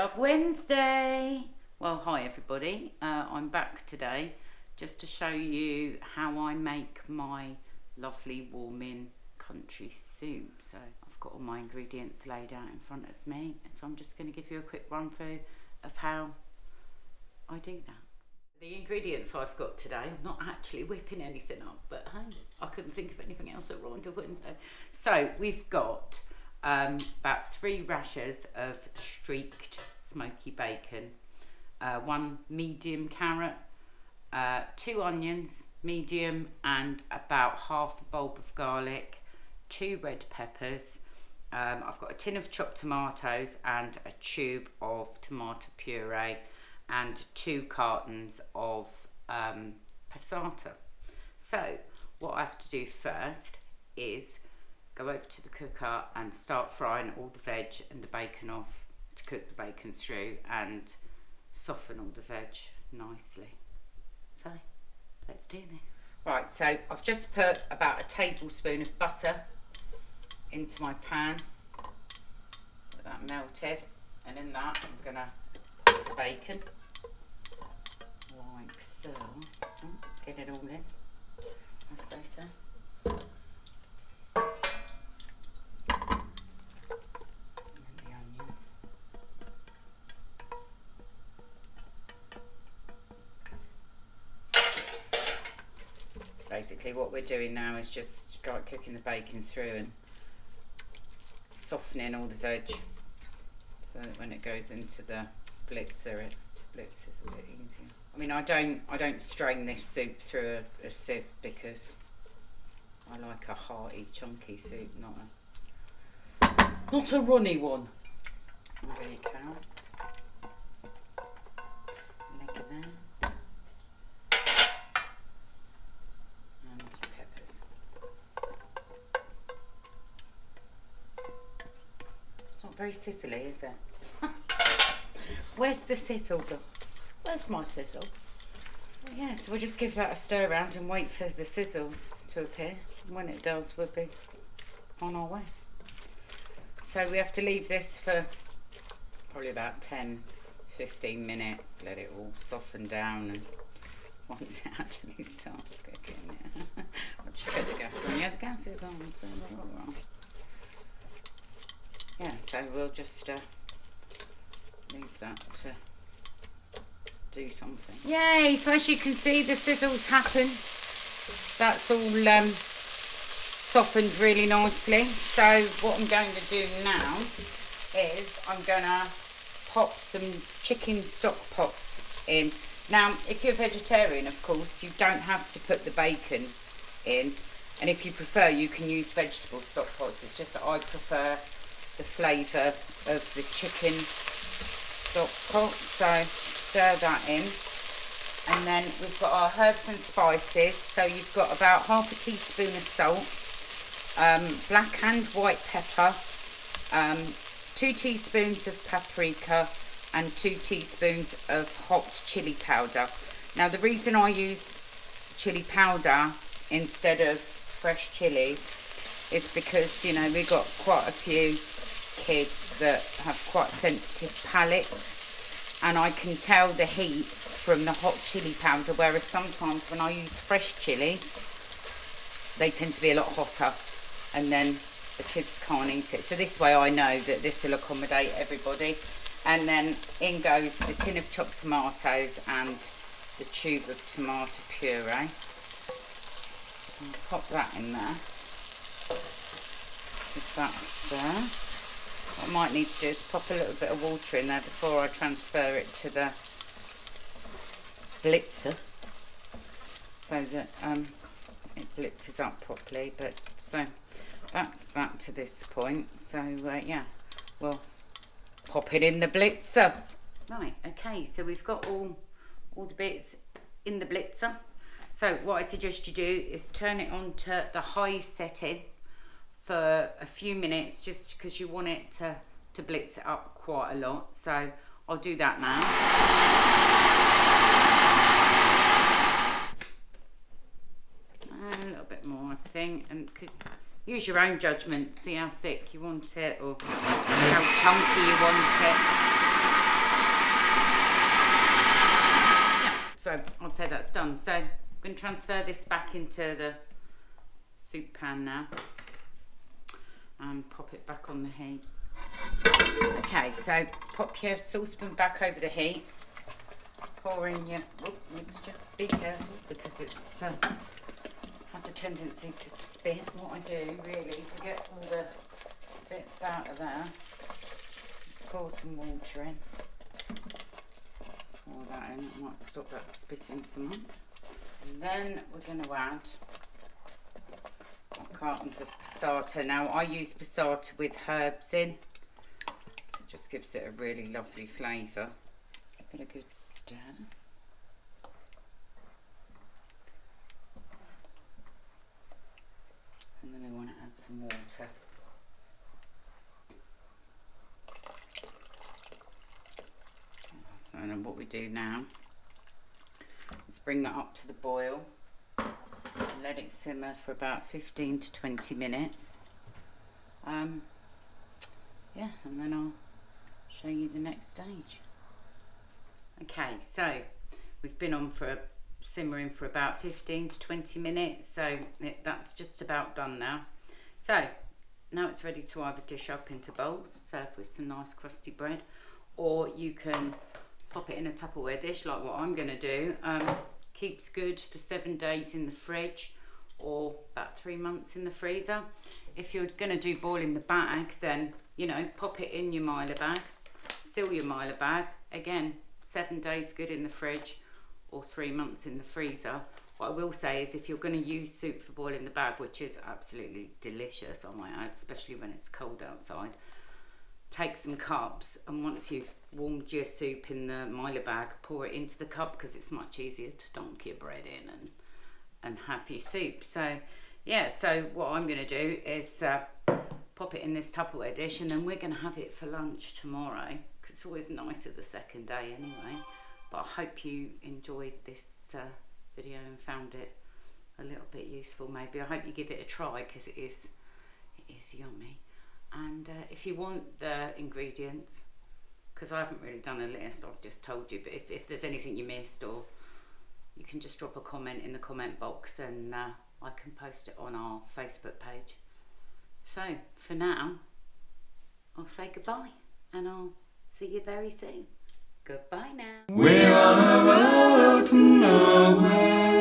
Vlog Wednesday. Well, hi everybody. I'm back today just to show you how I make my lovely warming country soup. So I've got all my ingredients laid out in front of me. So I'm just going to give you a quick run through of how I do that. The ingredients I've got today, I'm not actually whipping anything up, but hey, I couldn't think of anything else at Raw until Wednesday. So we've got about 3 rashers of streaked smoky bacon, 1 medium carrot, 2 onions, medium, and about half a bulb of garlic, 2 red peppers. I've got a tin of chopped tomatoes and a tube of tomato puree and 2 cartons of passata. So what I have to do first is go over to the cooker and start frying all the veg and the bacon off to cook the bacon through and soften all the veg nicely. So let's do this. Right, so I've just put about a tablespoon of butter into my pan. Get that melted, and in that I'm gonna put the bacon like so. Get it all in, as they say. Basically what we're doing now is just cooking the bacon through and softening all the veg so that when it goes into the blitzer, it blitzes a bit easier. I mean, I don't strain this soup through a sieve because I like a hearty, chunky soup, not a runny one. Very carrot. Look at that. Very sizzly, is it? Where's the sizzle go? Where's my sizzle? Well, yeah, so we'll just give that a stir around and wait for the sizzle to appear. And when it does, we'll be on our way. So we have to leave this for probably about 10-15 minutes. Let it all soften down, and once it actually starts cooking, yeah. I'll just check the gas on. Yeah, the gas is on. Yeah, so we'll just leave that to do something. Yay! So as you can see, the sizzles happen. That's all softened really nicely. So what I'm going to do now is I'm going to pop some chicken stock pots in. Now, if you're vegetarian, of course, you don't have to put the bacon in. And if you prefer, you can use vegetable stock pots. It's just that I prefer the flavour of the chicken stock pot. So stir that in, and then we've got our herbs and spices. So you've got about half a teaspoon of salt, black and white pepper, 2 teaspoons of paprika, and 2 teaspoons of hot chili powder. Now the reason I use chili powder instead of fresh chilies is because, you know, we've got quite a few kids that have quite sensitive palates, and I can tell the heat from the hot chili powder, whereas sometimes when I use fresh chilies they tend to be a lot hotter and then the kids can't eat it. So this way I know that this will accommodate everybody. And then in goes the tin of chopped tomatoes and the tube of tomato puree. I'll pop that in there. If that's there. What I might need to do is pop a little bit of water in there before I transfer it to the blitzer, so that it blitzes up properly. But so that's that to this point. So yeah, we'll pop it in the blitzer. Right, okay, so we've got all the bits in the blitzer. So what I suggest you do is turn it on to the high setting for a few minutes, just because you want it to blitz it up quite a lot. So I'll do that now. And a little bit more, I think, and use your own judgment, see how thick you want it or how chunky you want it. So I'd say that's done. So I'm going to transfer this back into the soup pan now and pop it back on the heat. Okay, so pop your saucepan back over the heat. Pour in your mixture. Be careful because it has a tendency to spit. What I do really to get all the bits out of there is pour some water in. Pour that in. I might stop that spitting some more. And then we're going to add cartons of passata. Now I use passata with herbs in. It just gives it a really lovely flavour. Give it a good stir. And then we want to add some water. And then what we do now is bring that up to the boil and let it simmer for about 15 to 20 minutes. Yeah, and then I'll show you the next stage. Okay, so we've been on for simmering for about 15 to 20 minutes, so that's just about done now. So now it's ready to either dish up into bowls, serve with some nice crusty bread, or you can pop it in a Tupperware dish like what I'm going to do. Keeps good for 7 days in the fridge or about 3 months in the freezer. If you're going to do boil in the bag, then you know, pop it in your Mylar bag, seal your Mylar bag. Again, 7 days good in the fridge or 3 months in the freezer. What I will say is if you're going to use soup for boil in the bag, which is absolutely delicious I might add, especially when it's cold outside, take some cups, and once you've warmed your soup in the Mylar bag, pour it into the cup because it's much easier to dunk your bread in and have your soup. So yeah, so what I'm going to do is pop it in this Tupperware dish, and then we're going to have it for lunch tomorrow because it's always nicer the second day anyway. But I hope you enjoyed this video and found it a little bit useful maybe. I hope you give it a try because it is yummy. And if you want the ingredients, because I haven't really done a list, I've just told you, but if there's anything you missed, or you can just drop a comment in the comment box and I can post it on our Facebook page. So for now, I'll say goodbye and I'll see you very soon. Goodbye now. We're on a road to nowhere.